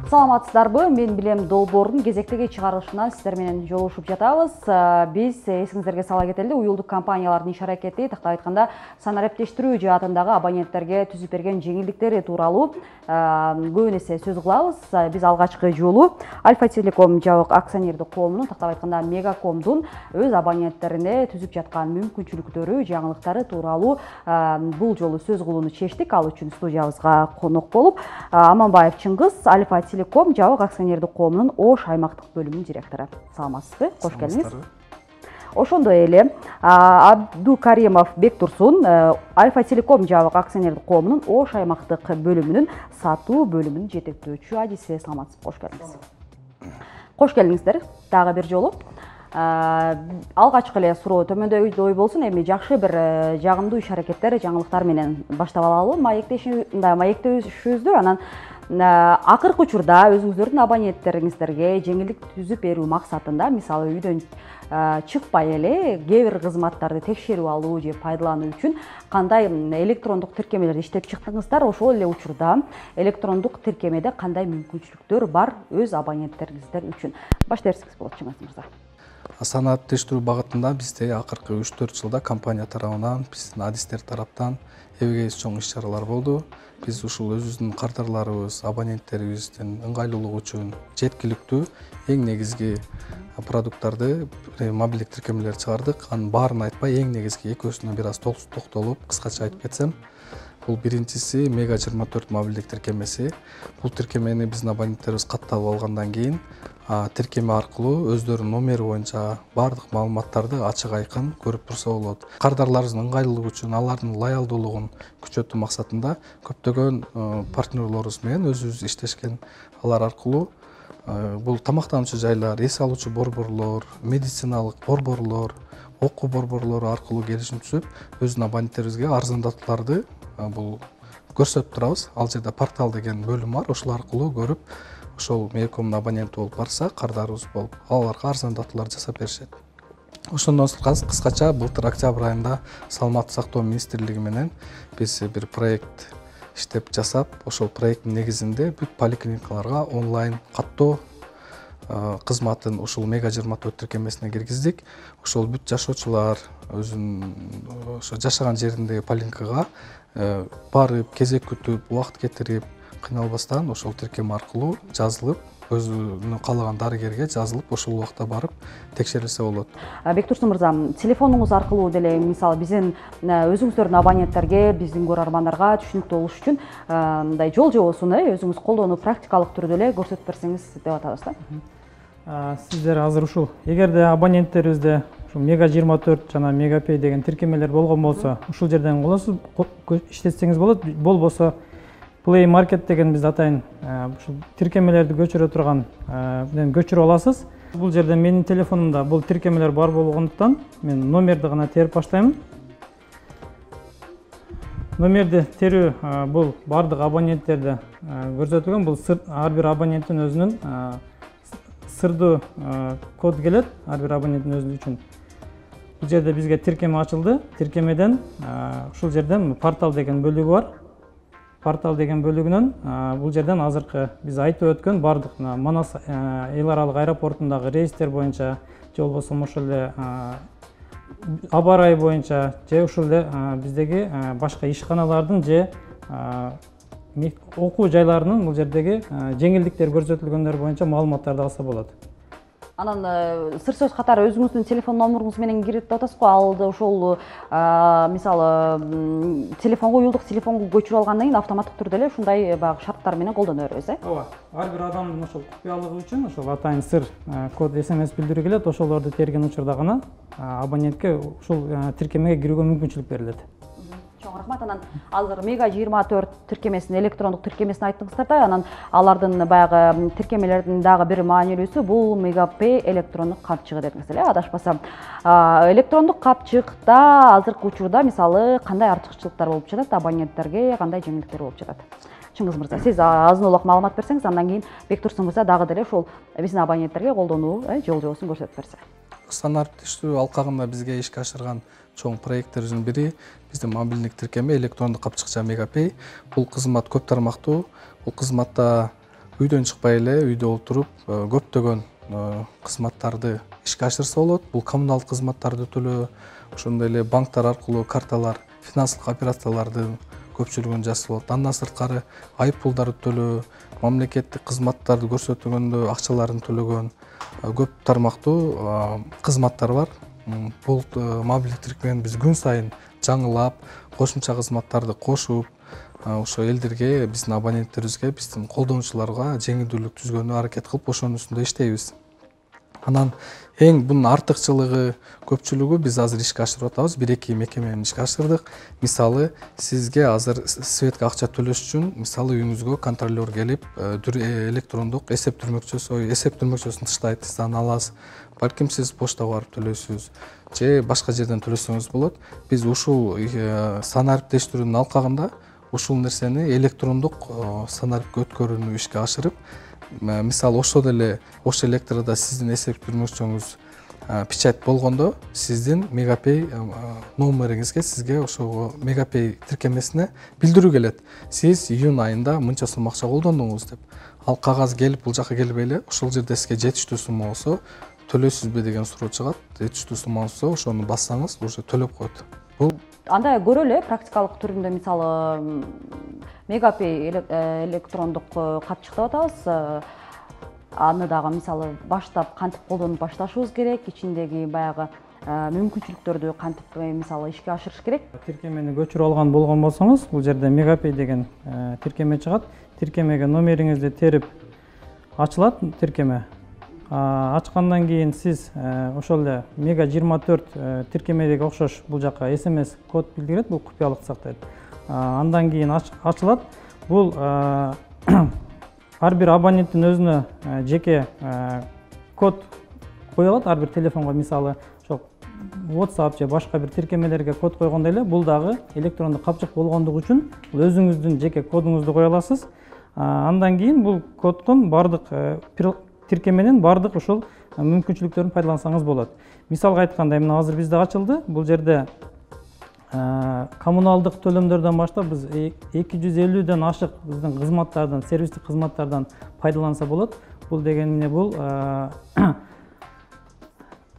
Саламатсыздарбы, мен билем долбоордун кезектеги чыгарылышынан сиздер менен жолугушуп жатабыз. Биз эсиңиздерге сала кетели, уюлдук компаниялардын иш аракети, тактап айтканда санариптештирүү жаатындагы абоненттерге түзүп берген жеңилдиктери тууралуу көп эсе сөз кылабыз. Биз алгачкы жолу Альфа Телеком жабык акционердик коомунун, тактап айтканда Мегакомдун өз абоненттерине түзүп жаткан мүмкүнчүлүктөрү, жаңылыктары тууралуу бул жолу сөз кылууну чечтик. Ал үчүн студиябызга конок болуп Аманбаев Чыңгыз, Альфа Телеком жабык акционердик коомунун Ош аймактык бөлүмүнүн директору. Саламатсызбы? Кош келиңиз. Ошондой эле Абдукаримов Бектурсун, Альфа Телеком жабык акционердик коомунун Ош аймактык бөлүмүнүн сатуу бөлүмүнүн жетектөөчү адиси. Саламатсызбы? Кош келиңиз. Кош келиңиздер дагы бир жолу. Алгачкы эле суроо төмөндөй болсун, эми жакшы бир жагымдуу иш аракеттер, жаңылыктар менен баштап алалы. Маектешүүбүздү анан акыркы учурда өзүңүздөрдүн абоненттериңиздерге жеңилдик түзүп берүү максатында, мисалы үйдөн чыкпай эле кээ бир кызматтарды текшерип алуу же пайдалануу үчүн кандай электрондук тиркемелерди иштеп чыктыңыздар? Ошол эле учурда электрондук тиркемеде кандай мүмкүнчүлүктөр бар өз абоненттериңиздер үчүн? Баштарыңыз болот, Чыңгыз мырза. Санариптештирүү багытында бизде акыркы 3-4 жылда компания тарабынан, биздин адистер тараптан эбегейиз чоң иш-чаралар болду. Биз ушул өзүбүздүн кардарларыбыз, абоненттерибиздин ыңгайлуулугу үчүн жеткиликтүү эң негизги продукттарды, мобилдик тиркемелерди чыгардык. Анын баарын айтпай, эң негизги экөөсүнө бир аз токтолуп, кыскача айтып кетсем, бул биринчиси Мега 24 мобилдик тиркемеси. Бул тиркемени биздин абоненттерибиз каттап алгандан кийин тиркеме аркылуу өздөрүнүн номери боюнча баардык маалыматтарды ачык айкын көрүп турса болот. Кардарларыбыздын ыңгайлуулугу үчүн, алардын лоялдуулугун күчөтүү максатында көптөгөн партнерлорубуз менен өзүбүз иштешкен. Алар аркылуу бул тамактануучу жайлар, эс алуучу борборлор, медициналык борборлор, окуу борборлору аркылуу келишим түзүп, өзүнүн абоненттерибизге арзандатууларды бул көрсөтүп турабыз. Ал жерде портал деген бөлүм бар, ошол аркылуу көрүп, ошол Мегакомдун абоненти болуп барса, кардарыбыз болуп, аларга арзандатуулар жасап беришет. Ошондон кыскача былтыр октябрь айында Саламаттык сактоо министрлиги менен биз бир проект иштеп жасап, ошол проекттин негизинде бүт поликлиникаларга онлайн каттоо кызматын ушул Мега 24 тиркемесине киргиздик. Ошол бүт жашоочулар өзүнүн ошо жашаган жериндеги поликлиникага барып, кезек күтүп, убакыт кетирип кыйналбастан ошол тиркеме аркылуу жазылып, өзүнүн каалаган дарыгерге жазылып, ошол убакта барып текшерилсе болот. Бектурсун мырза, телефонуңуз аркылуу деле, мисалы биздин өзүңүздөрдүн абоненттерге, биздин көрөрмандарга түшүнүктүү болуш үчүн мындай жол жобосун өзүңүз колдонуп, практикалык түрдө эле көрсөтүп берсеңиз деп атабыз да. Сиздер азыр ушул, эгерде абоненттерибизде ушул Мега 24 жана Мегапей деген тиркемелер болгон болсо, ушул жерден иштетсеңиз болот. Болбосо Play Market деген биз атайын ушул тиркемелерди көчүрө турган менен көчүрүп аласыз. Бул жерде менин телефонумда бул тиркемелер бар болгондуктан мен номерди гана терип баштайм. Номерди терүү бул бардык абоненттерде көрсөтүлгөн. Бул ар бир абоненттин өзүнүн сырдуу код келет, ар бир абоненттин өзү үчүн. Бул жерде бизге тиркеме ачылды. Тиркемеден ушул жерден портал деген бөлүгү бар. Портал деген бөлүгүнөн бул жерден азыркы биз айтып өткөн бардык Манас эл аралык аэропортундагы рейстер боюнча, же болбосо ошол эле аба ырайы боюнча, же ушул эле биздеги башка ишканалардын же окуу жайларынын бул жердеги жеңилдиктер көрсөтүлгөндөр боюнча маалыматтарды алса болот. Анан сыр сөз катары өзүңүздүн телефон номеруңуз менен кирип атасыз го, алды ошол мисалы телефонго, уюлдук телефонго көчүрүп алгандан кийин автоматтык түрдө эле ушундай баягы шарттар менен колдоно беребиз, Ооба. Ар бир адамдын ошол купуялыгы үчүн ошол атайын сыр код SMS билдирүү келет. Ошолорду терген учурда гана абонентке ушул тиркемеге кирүүгө мүмкүнчүлүк берилет. Чоң рахмат. Анан азыр Мега 24 тиркемесин, электрондук тиркемесин айттыңыздар да, анан алардын баягы тиркемелердин дагы бир маанилүүсү бул Мегапей электрондук капчыгы дедиңиз эле, адашпасам. Электрондук капчыкта азыркы учурда мисалы кандай артыкчылыктар болуп жатат, абоненттерге кандай жеңилдиктер болуп жатат? Чыңгыз мырза, сиз азын улак маалымат берсеңиз, андан кийин Бектурсун мырза дагы деле ушул биздин абоненттерге колдонуу жол жобосун көрсөтүп берсе. Сан ариптештирүү алкагында бизге ишке ашырган чоң проекттерибиздин бири биздин мобилдик тиркеме электрондук капчыкча Мегапей. Бул кызмат көп тармактуу. Бул кызматта үйдөн чыкпай эле үйдө отуруп көптөгөн кызматтарды ишке ашырса болот. Бул коммуналдык кызматтарды төлөө, ошондой эле банктар аркылуу карталар, финансылык операцияларды көпчүлүгүн жасап болот. Андан сырткары айыппулдарды төлөө, мамлекеттик кызматтарды көрсөтүлгөндө акчаларын төлөгөн көп тармактуу кызматтар бар. Бул мобилдик тиркемени биз күн сайын жаңылап, кошумча кызматтарды кошуп, ошо элдерге, биздин абоненттерибизге, биздин колдонуучуларга жеңилдүүлүк түзгөнү аракет кылып, ошонун үстүндө иштейбиз. Анан эң бунун артыкчылыгы, көпчүлүгү биз азыр ишке ашырып атабыз. 1-2 мекемени ишке ашырдык. Мисалы, сизге азыр светке акча төлөш үчүн, мисалы, үйүңүзгө контролер келип, электрондук эсеп түрмөкчөсүн тыштайт, сиз аны аласыз. Балким сиз поштага барып төлөйсүз, же башка жерден төлөсөңүз болот. Биз ушул сан ариптештирүүнүн алкагында ушул нерсени электрондук сан арипке өткөрүүнү ишке ашырып, мисалы, ошол эле Ош Электрода сиздин эсеп түрмөкчөңүз печать болгондо, сиздин Мегапей номериңизге, сизге ошого Мегапей тиркемесине билдирүү келет. Сиз июнь айында мынча сом акча колдондуңуз деп. Ал кагаз келип, бул жака келбей эле, ошол жерде сизге жетиштүү сумма болсо, төлөйсүзбү деген суроо чыгат. Жетиштүү сумма болсо, ошону бассаңыз, уже төлөп коет. Бул анда көрө эле практикалык түрүндө, мисалы, Мегапей электрондук капчык деп атабыз. Аны дагы мисалы баштап кантип колдонуп башташыбыз керек, ичиндеги баягы мүмкүнчүлүктөрдү кантип мисалы ишке ашырыш керек. Тиркемени көчүрүп алган болгон болсоңуз, бул жерде Мегапей деген тиркеме чыгат. Тиркемеге номериңизди терип ачылат тиркеме. Ачкандан кийин сиз ошол эле Мега 24 тиркемедеги окшош бул жака SMS код билдирет, бул купуялык сактайт. Андан кийин ачылат. Бул ар бир абоненттин өзүнө жеке код коюлат, ар бир телефонго, мисалы, ошо WhatsApp же башка бир тиркемелерге код койгондой эле, бул дагы электрондук капчык болгондугу үчүн өзүңүздүн жеке кодуңузду коя аласыз. Андан кийин бул коддон бардык тиркеменин бардык ушул мүмкүнчүлүктөрүн пайдалансаңыз болот. Мисалга айтканда, мына азыр бизде ачылды. Бул жерде коммуналдык төлөмдөрдөн баштап биз 250ден ашык биздин кызматтардан, сервистик кызматтардан пайдаланса болот. Бул деген эмне? Бул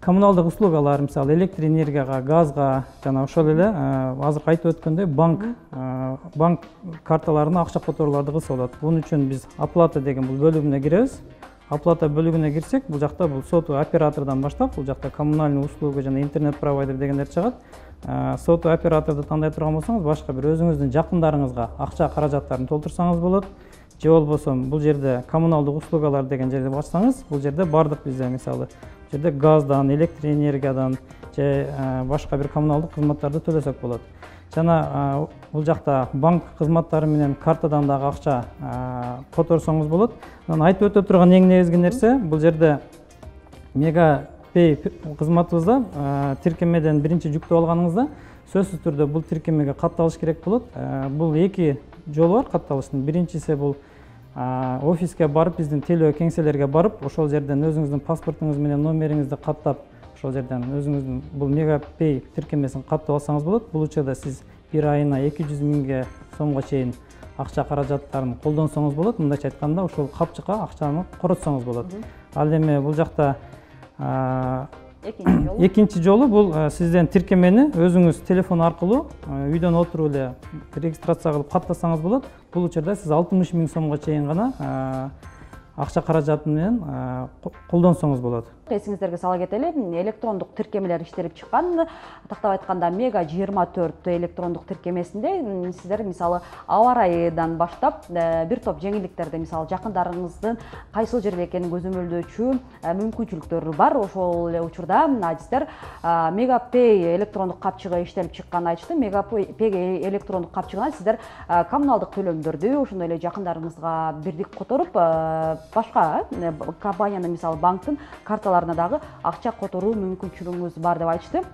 коммуналдык услугалар, мисалы, электр энергияга, газга, жана ошол эле азыр айтып өткөндөй банк карталарына акча которууларды кылса болот. Бунун үчүн биз оплата деген бул бөлүгүнө киребиз. Оплата бөлүгүнө кирсек, бул жакта бул соту оператордон баштап, бул жакта коммунальный услуга жана интернет провайдер дегендер чыгат. Соту операторду тандай турган болсоңуз, башка бир өзүңүздүн жакындарыңызга акча каражаттарын толтурсаңыз болот. Же болбосо бул жерде коммуналдык услугалар деген жерди бассаңыз, бул жерде бардык бизде, мисалы, бул жерде газдан, электр энергиядан же башка бир коммуналдык кызматтарды төлөсөк болот. Жана бул жакта банк кызматтары менен картадан дагы акча которсоңуз болот. Анан айтып өтө турган эң негизги нерсе, бул жерде Мегапей кызматыбызда тиркемеден биринчи жүктөп алганыңызда сөзсүз түрдө бул тиркемеге катталыш керек болот. Бул эки жолу бар катталыштын. Биринчиси бул офиске барып, биздин телөө кеңселерге барып, ошол жерден өзүңүздүн паспортуңуз менен номериңизди каттап, ошол жерден өзүңүздүн бул Мегапей тиркемесин каттап алсаңыз болот. Бул учурда сиз бир айына 200 миңге сомго чейин акча каражаттарын колдонсоңуз болот. Мындайча айтканда, ошол капчыкка акчаны коротсоңуз болот. Ал эми бул жакта экинчи жолу бул сизден тиркемени өзүңүз телефон аркылуу үйдөн отуруп эле регистрация кылып каттасаңыз болот. Бул учурда сиз 60 миң сомго чейин гана акча каражаты менен колдонсоңуз болот. Эсиңиздерге сала кетели, электрондук тиркемелер иштелип чыккан. Тактап айтканда Мега 24 электрондук тиркемесинде сиздер мисалы аба ырайынан баштап бир топ жеңилдиктерди, мисалы жакындарыңыздын кайсыл жерде экенин көзөмөлдөөчү мүмкүнчүлүктөр бар. Ошол эле учурда адистер Мегапей электрондук капчыгы иштелип чыкканын айтышты. Мегапей электрондук капчыгына сиздер коммуналдык төлөмдөрдү ошондой эле жакындарыңызга бирдик которуп, башка компаниянын, мисалы банктын карталарына дагы акча которуу мүмкүнчүлүгүңүз бар деп айтышты.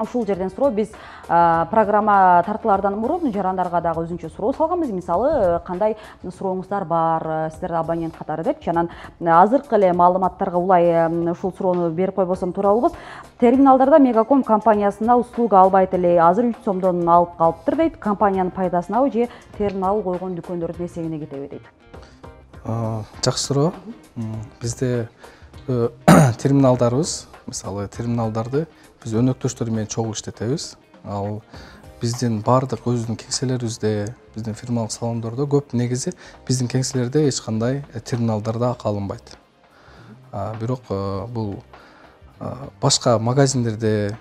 ушул жерден суроо, биз программа тартылаардан мурун жарандарга дагы өзүнчө суроо салганбыз. Мисалы, кандай сурооңуздар бар сиздер абонент катары депчи. Анан азыркы эле маалыматтарга улай ушул суроону берип койбосом туура болбос. Терминалдарда Мегаком компаниясына услуга албайт эле, азыр 3 сомдон алып калыптыр дейт. Компаниянын пайдасынабы же терминал койгон дүкөндөрдүн эсебине кетеби дейт. Жакшы суроо. Бизде терминалдарыбыз, мисалы терминалдарды биз өнөктөштөр менен чогуу иштетебиз. Ал биздин бардык өзүнүн кеңселерибизде, биздин фирмалык салондордо көп негизи биздин кеңселерде эч кандай терминалдарда акы алынбайт. Бирок бул башка магазиндерде,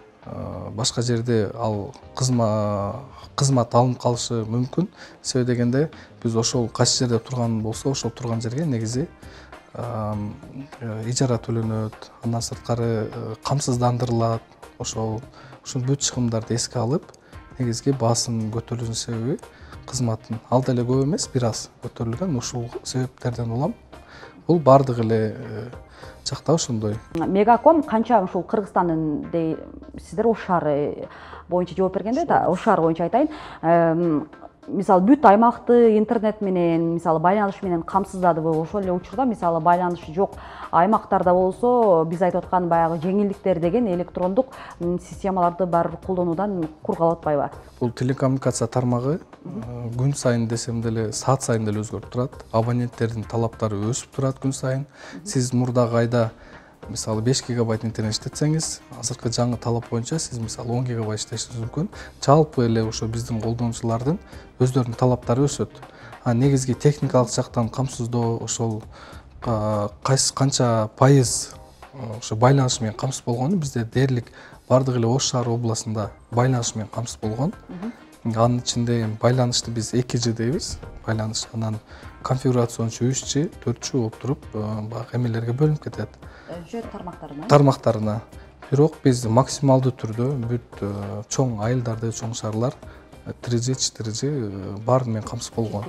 башка жерде ал кызмат алынып калышы мүмкүн. Себеби дегенде биз ошол кайсы жерде турган болсо, ошол турган жерге негизи ижара төлөнөт, андан сырткары камсыздандырылат. Ушул бүт чыгымдарды эске алып, негизги баасын көтөрүлүүнүн себеби кызматтын ал деле көп эмес, бир аз көтөрүлгөн. Ушул себептерден улам бул бардык эле жакта ошондой. Мегаком канча ушул Кыргызстандын сиздер Ош шаары боюнча жооп бергенде, Ош шаары боюнча айтайын. Мисалы бүт аймакты интернет менен, мисалы байланыш менен камсыздадыбы? Ошол эле учурда мисалы байланыш жок аймактарда болсо, биз айтып аткан баягы жеңилдиктер деген электрондук системаларды бар колдонуудан кур калып атпайбы? Бул телекоммуникация тармагы күн сайын десем деле, саат сайын деле өзгөрүп турат. Абоненттердин талаптары өсүп турат күн сайын. Сиз мурдагы айда мисалы 5 гигабайт интернет иштетсеңиз, азыркы жаңы талап боюнча сиз мисалы 10 гигабайт иштешиңиз мүмкүн. Жалпы эле ошо биздин колдонуучулардын өздөрүнүн талаптары өсөт. Негизги техникалык жактан камсыздоо, ошол канча пайыз ошо байланыш менен камсыз болгону бизде дээрлик бардык эле Ош шаар областында байланыш менен камсыз болгон. Анын ичинде байланышты биз 2G дейбиз. Байланыш анан конфигурациянчу 3G, 4G болуп туруп, баягы эмелерге бөлүнүп кетет. Тармактарына. Бирок биз максималдуу түрдө бүт чоң айылдарды, чоң шаарлар 3G, 4G баары менен камсыз болгон.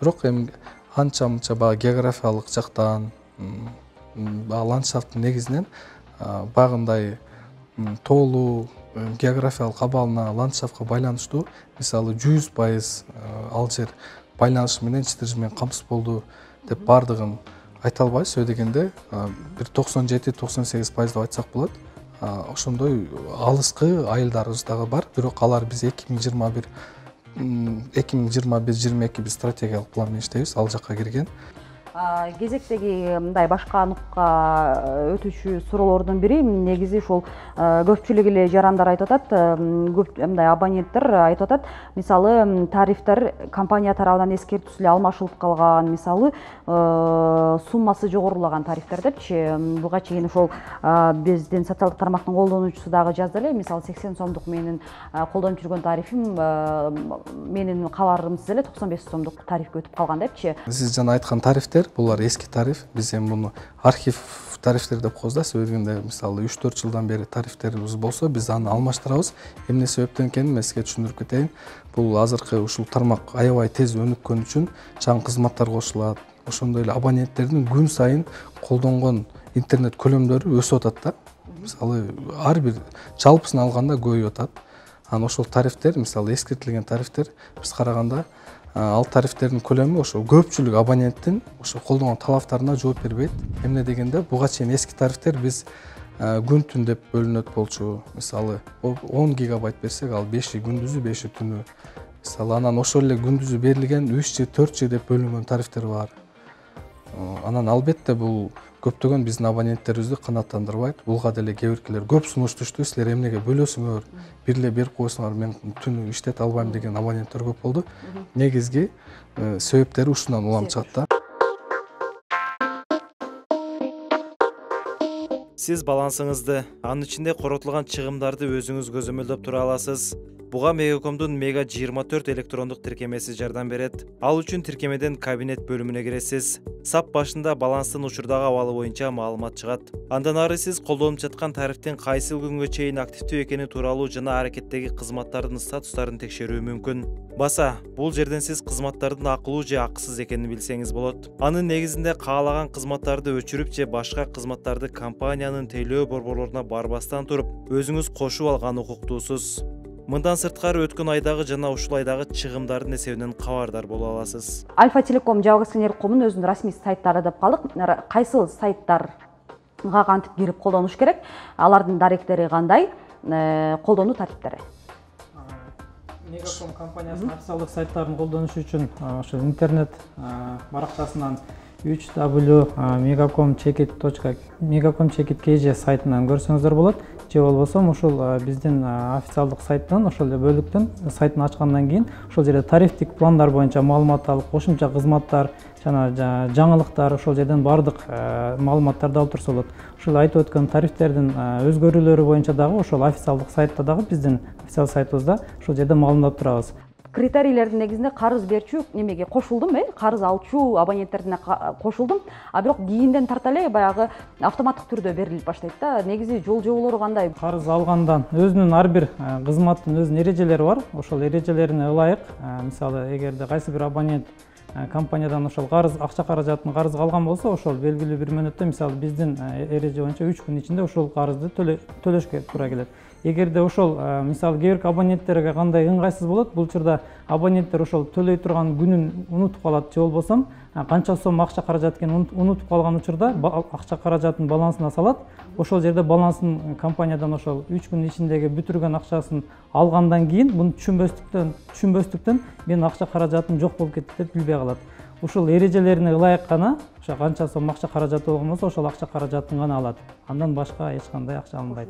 Бирок эми анча-мынча баягы географиялык жактан, ландшафттын негизинен багындай тоолуу географиялык абалына, ландшафтка байланыштуу, мисалы 100% ал жер байланыш менен 4G менен камсыз болду деп бардыгын айта албайбыз. Себеби дегенде бир 97-98% деп айтсак болот. Ошондой алыскы айылдарыбыз дагы бар. Бирок алар биз 2021-22 биз стратегиялык план менен иштейбиз. Ал жакка кирген. Кезектеги мындай башка нукка өтүүчү суроолордун бири негизи ушул көпчүлүк эле жарандар айтып атат, көп мындай абоненттер айтып атат, мисалы тарифтер компания тарабынан эскертүүсү эле алмашылып калган, мисалы суммасы жогорулаган тарифтер депчи. Буга чейин ошол биздин социалдык тармактын колдонуучусу дагы жазды эле, мисалы 80 сомдук менин колдонуп жүргөн тарифим менин кабарымсыз эле 95 сомдук тарифке өтүп калган депчи. Сиз жана айткан тарифтер булар эски тариф. Биз эми муну архив тарифтер деп коебуз да. Себеби дегенде мисалы 3-4 жылдан бери тарифтерибиз болсо, биз аны алмаштырабыз. Эмне себептен экенин мен сизге түшүндүрүп кетейин. Бул азыркы ушул тармак аябай тез өнүккөн үчүн жаңы кызматтар кошулат. Ошондой эле абоненттердин күн сайын колдонгон интернет көлөмдөрү өсүп атат да. Мисалы ар бир жалпысын алганда көбөйүп атат. Анан ошол тарифтер, мисалы эскертилген тарифтер биз караганда ал тарифтердин көлөмү ошо көпчүлүк абоненттин ошо колдонгон талаптарына жооп бербейт. Эмне дегенде буга чейин эски тарифтер биз күн-түн деп бөлүнөт болчу. Мисалы 10 гигабайт берсек, ал 5 күндүзү, 5 түнү. Мисалы анан ошол эле күндүзү берилген 3G, 4G деп бөлүнгөн тарифтер бар. Анан албетте бул көптөгөн биздин абоненттерибизди канааттандырбайт. Булга деле кээ биркилер көп сунуш түштү. Силер эмнеге бөлөсүңөр? Бир эле берип койсоңор, мен түнү иштете албайм деген абоненттер көп болду. Негизги себептери ушундан улам чыгат да. Сиз балансыңызды, анын ичинде коротулган чыгымдарды өзүңүз көзөмөлдөп тура аласыз. Буга Мегакомдун Мега 24 электрондук тиркемеси жардам берет. Ал үчүн тиркемеден кабинет бөлүмүнө киресиз. САП башында баланстын учурдагы абалы боюнча маалымат чыгат. Андан ары сиз колдонуп жаткан тарифтин кайсыл күнгө чейин активдүү экени тууралуу жана аракеттеги кызматтардын статустарын текшерүү мүмкүн. Баса, бул жерден сиз кызматтардын акылуу же акысыз экенин билсеңиз болот. Анын негизинде каалаган кызматтарды өчүрүп же башка кызматтарды компаниянын тейлөө борборлоруна барбастан туруп, өзүңүз кошуп алган укуктуусуз. Мындан сырткары өткөн айдагы жана ушул айдагы чыгымдардын эсебинен кабардар боло аласыз. Альфа Телеком жабык акционерлик коомунун өзүнүн расмий сайттары деп калдык. Кайсыл сайттарга кантип кирип колдонуш керек? Алардын даректери кандай? Колдонуу тартиптери? Мегаком компаниясынын официалдык сайттарын колдонуш үчүн ошо интернет баракчасынан www.megacom.kg сайтынан көрсөңүздөр болот. Же болбосо ушул биздин официалдык сайттан, ошол эле бөлүктөн сайтын ачкандан кийин ошол жерде тарифтик пландар боюнча маалымат алып, кошумча кызматтар жана жаңылыктар ошол жерден бардык маалыматтарды алып турса болот. Ушул айтып өткөн тарифтердин өзгөрүүлөрү боюнча дагы ошол официалдык сайтта дагы биздин официалдык сайтыбызда ошол жерде маалымдап турабыз. Критерийлердин негизинде карыз берчү немеге кошулдум, карыз алчу абоненттерине кошулдум. А бирок кийинден тарта эле баягы автоматтык түрдө берилип баштайт да. Негизи жол жоболору кандай? Карыз алгандан өзүнүн ар бир кызматтын өзүнүн эрежелери бар. Ошол эрежелерине ылайык, мисалы эгерде кайсы бир абонент компаниядан ошол акча каражатын карызга алган болсо, ошол белгилүү бир мөөнөттө, мисалы биздин эреже боюнча 3 күн ичинде ошол карызды төлөшкө туура келет. Эгерде ошол мисалы кээ бир абоненттерге кандай ыңгайсыз болот, бул учурда абоненттер ошол төлөй турган күнүн унутуп калат, же болбосо канча сом акча каражат экенин унутуп калган учурда акча каражатын балансына салат. Ошол жерде балансын компаниядан ошол 3 күн ичиндеги бүтүргөн акчасын алгандан кийин буну түшүнбөстүктөн менин акча каражатым жок болуп кетти деп билбей калат. Ушул эрежелерине ылайык гана ошо канча сом акча каражаты болгон болсо ошол акча каражатын гана алат. Андан башка эч кандай акча алынбайт.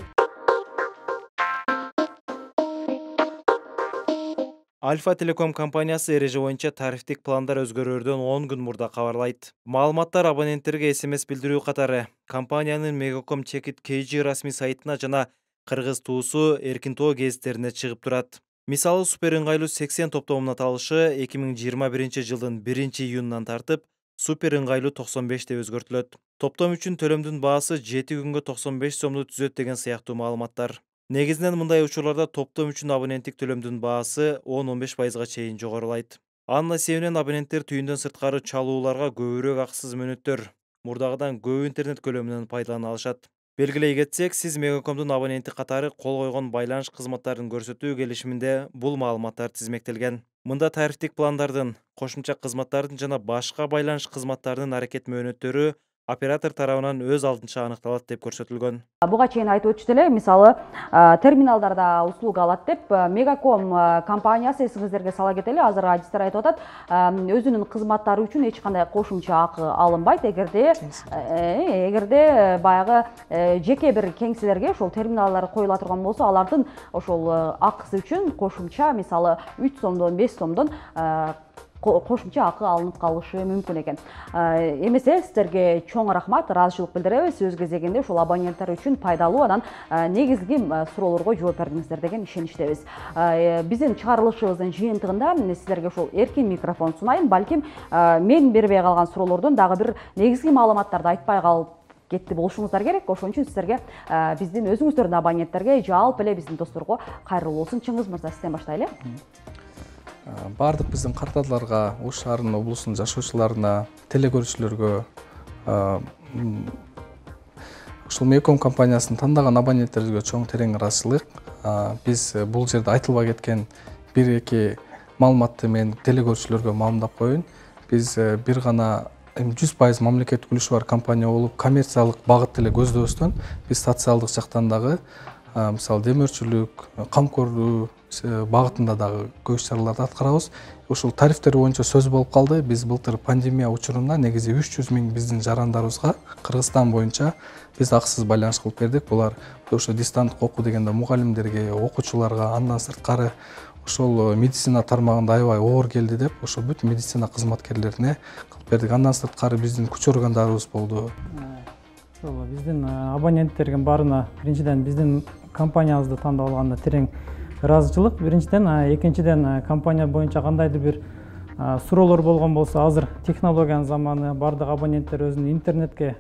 Альфа Телеком компаниясы эреже боюнча тарифтик пландар өзгөрөрдөн 10 күн мурда кабарлайт. Маалыматтар абоненттерге SMS билдирүү катары компаниянын Megacom.kg расмий сайтына жана Кыргыз туусу Эркинтоо гезиттерине чыгып турат. Мисалы супер ыңгайлуу 80 топтомунун аталышы 2021 жылдын 1-июнунан тартып супер ыңгайлуу 95 деп өзгөртүлөт. Топтом үчүн төлөмдүн баасы 7 күнгө 95 сомду түзөт деген сыяктуу маалыматтар. Негизинен мындай учурларда топтом үчүн абоненттик төлөмдүн баасы 10-15% чейин жогорулайт. Анын эсебинен абоненттер түйүндөн сырткары чалууларга көбүрөөк акысыз мөөнөттөр, мурдагыдан көп интернет көлөмүнөн пайдалана алышат. Белгилей кетсек, сиз Мегакомдун абоненти катары кол койгон байланыш кызматтарын көрсөтүү келишиминде бул маалыматтар тизмектелген. Мында тарифтик пландардын, кошумча кызматтардын жана башка байланыш кызматтарынын аракет мөөнөттөрү оператор тарабынан өз алдынча аныкталат деп көрсөтүлгөн. Буга чейин айтып өтүштү эле, мисалы терминалдарда услуга алат деп Мегаком компаниясы эсиңиздерге сала кетели, азыр адистер айтып атат, өзүнүн кызматтары үчүн эч кандай кошумча акы алынбайт. Эгерде баягы жеке бир кеңселерге ошол терминалдар коюла турган болсо, алардын ошол акысы үчүн кошумча мисалы 3 сомдон 5 сомдон кошумча акы алынып калышы мүмкүн экен. Эмесе сиздерге чоң рахмат, ыраазычылык билдиребиз. Өз кезегинде ушул абоненттер үчүн пайдалуу, анан негизги суроолорго жооп бердиңиздер деген ишеничтебиз. Биздин чыгарылышыбыздын жыйынтыгында сиздерге ушул эркин микрофон сунайын. Балким мен бербей калган суроолордон дагы бир негизги маалыматтарды айтпай калып кетти болушуңуздар керек. Ошон үчүн сиздерге биздин өзүңүздөрдүн абоненттерге, жалпы эле биздин досторго кайрылуу болсун. Чыңгыз мырза, сизден баштайлы. Бардык биздин кардарларга, Ош шаарынын облусунун жашоочуларына, телекөрүүчүлөргө ушул Мегаком компаниясын тандаган абоненттерибизге чоң терең ыраазычылык. Биз бул жерде айтылбай кеткен 1-2 маалыматты мен телекөрүүчүлөргө маалымдап коеюн. Биз бир гана 100% мамлекеттик үлүшү бар компания болуп, коммерциялык багыт эле көздөбөстөн биз социалдык жактан дагы, мисалы демөөрчүлүк, камкордуу багытында дагы көп чараларды аткарабыз. Ушул тарифтер боюнча сөз болуп калды. Биз былтыр пандемия учурунда негизи 300 000 биздин жарандарыбызга Кыргызстан боюнча биз акысыз байланыш кылып бердик. Булар ошо дистанттык окуу дегенде мугалимдерге, окуучуларга, андан сырткары ошол медицина тармагында аябай оор келди деп, ошо бүт медицина кызматкерлерине кылып бердик. Андан сырткары биздин күч органдарыбыз болду. Биздин абоненттерге баарына биринчиден биздин компаниябызды тандап алганда терең ыраазычылык. Биринчиден, экинчиден компания боюнча кандайдыр бир суроолор болгон болсо, азыр технологиянын заманы, бардык абоненттер өзүнүн интернетке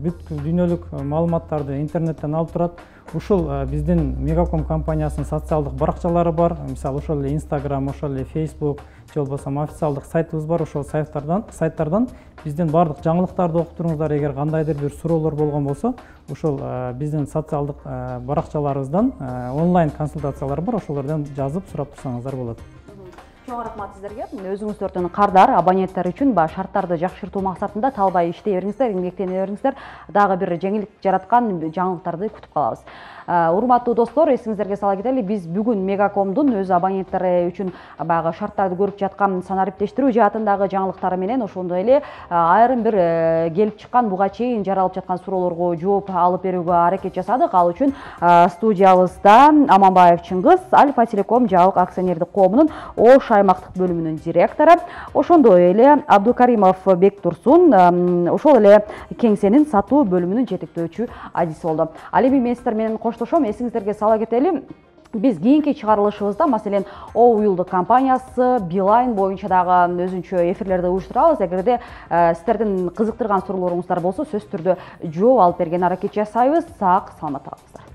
бүт дүйнөлүк маалыматтарды интернеттен алып турат. Ушул биздин Мегаком компаниясынын социалдык баракчалары бар. Мисалы ошол эле Instagram, ошол эле Facebook, же болбосо официалдык сайтыбыз бар. Ошол сайттардан биздин бардык жаңылыктарды окуп туруңуздар. Эгер кандайдыр бир суроолор болгон болсо, ошол биздин социалдык баракчаларыбыздан онлайн консультациялар бар. Ошолордон жазып сурап турсаңыздар болот. Чоң рахмат сиздерге. Өзүңүздөрдүн кардар абоненттер үчүн шарттарды жакшыртуу максатында талбай иштей бериңиздер, эмгектене бериңиздер. Дагы бир жеңилдик жараткан жаңылыктарды күтүп калабыз. Урматтуу достор, эсиңиздерге сала кетели, биз бүгүн Мегакомдун өз абоненттери үчүн баягы шарттарды көрүп жаткан санариптештирүү жаатындагы жаңылыктары менен ошондой эле айрым бир келип чыккан буга чейин жаралып жаткан суроолорго жооп алып берүүгө аракет жасадык. Ал үчүн студиябызда Аманбаев Чыңгыз, Альфа Телеком жабык акционердик коомунун Ош аймактык бөлүмүнүн директору, ошондой эле Абдукаримов Бектурсун, ошол эле кеңсенин сатуу бөлүмүнүн жетектөөчү адиси болду. Ал эми мен сиздер менен коштошом. Эсиңиздерге сала кетели, биз кийинки чыгарылышыбызда, маселен, О уюлдук компаниясы, Билайн боюнча дагы өзүнчө эфирлерди уюштурабыз. Эгерде сиздердин кызыктырган суроолоруңуздар болсо, сөзсүз түрдө жооп алып берген аракет жасайбыз. Сак саламатта калыңыздар.